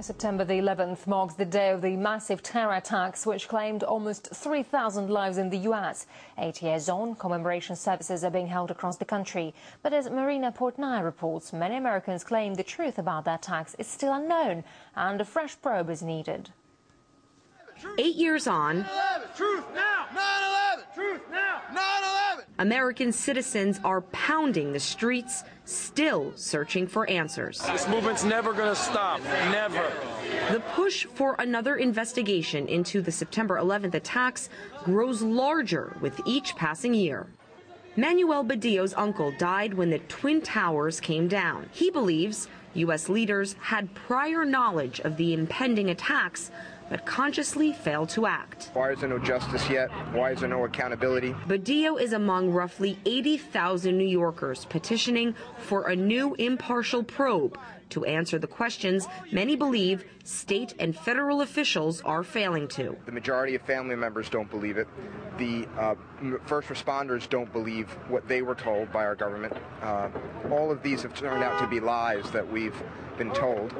September the 11th marks the day of the massive terror attacks which claimed almost 3,000 lives in the U.S. 8 years on, commemoration services are being held across the country. But as Marina Portnaya reports, many Americans claim the truth about the attacks is still unknown and a fresh probe is needed. 8 years on, 9/11, truth now! 9/11, truth now! 9/11! American citizens are pounding the streets, still searching for answers. This movement's never going to stop. Never. The push for another investigation into the September 11th attacks grows larger with each passing year. Manuel Badillo's uncle died when the Twin Towers came down. He believes U.S. leaders had prior knowledge of the impending attacks, but consciously failed to act. Why is there no justice yet? Why is there no accountability? Badillo is among roughly 80,000 New Yorkers petitioning for a new impartial probe to answer the questions many believe state and federal officials are failing to. The majority of family members don't believe it. The first responders don't believe what they were told by our government. All of these have turned out to be lies that we've been told.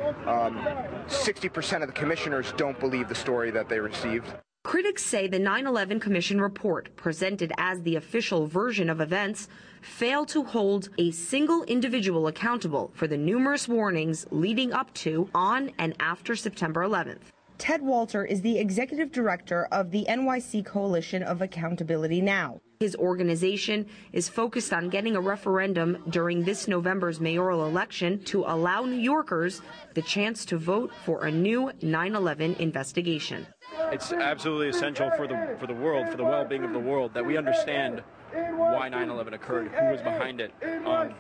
60% of the commissioners don't believe the story that they received. Critics say the 9/11 Commission report, presented as the official version of events, failed to hold a single individual accountable for the numerous warnings leading up to, on, and after September 11th. Ted Walter is the executive director of the NYC Coalition of Accountability Now. His organization is focused on getting a referendum during this November's mayoral election to allow New Yorkers the chance to vote for a new 9/11 investigation. It's absolutely essential for the world, for the well-being of the world, that we understand why 9/11 occurred, who was behind it.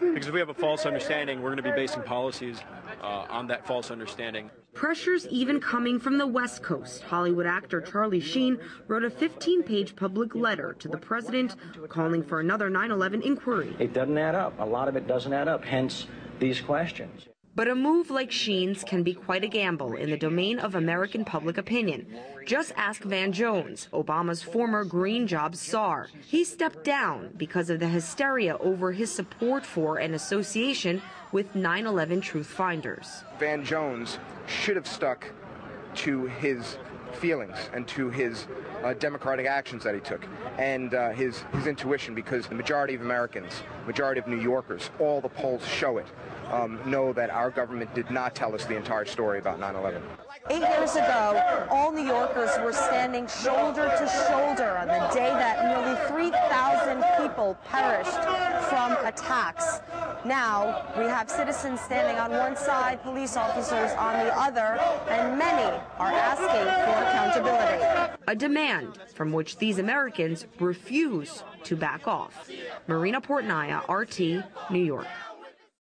Because if we have a false understanding, we're going to be basing policies on that false understanding. Pressures even coming from the West Coast. Hollywood actor Charlie Sheen wrote a 15-page public letter to the president calling for another 9/11 inquiry. It doesn't add up. A lot of it doesn't add up, hence these questions. But a move like Sheen's can be quite a gamble in the domain of American public opinion. Just ask Van Jones, Obama's former green jobs czar. He stepped down because of the hysteria over his support for an association with 9/11 truth finders. Van Jones should have stuck to his feelings and to his democratic actions that he took and his intuition, because the majority of Americans, majority of New Yorkers, all the polls show it, know that our government did not tell us the entire story about 9/11. 8 years ago, all New Yorkers were standing shoulder to shoulder on the day that nearly 3,000 people perished from attacks. Now, we have citizens standing on one side, police officers on the other, and many are asking for accountability. A demand from which these Americans refuse to back off. Marina Portnaya, RT, New York.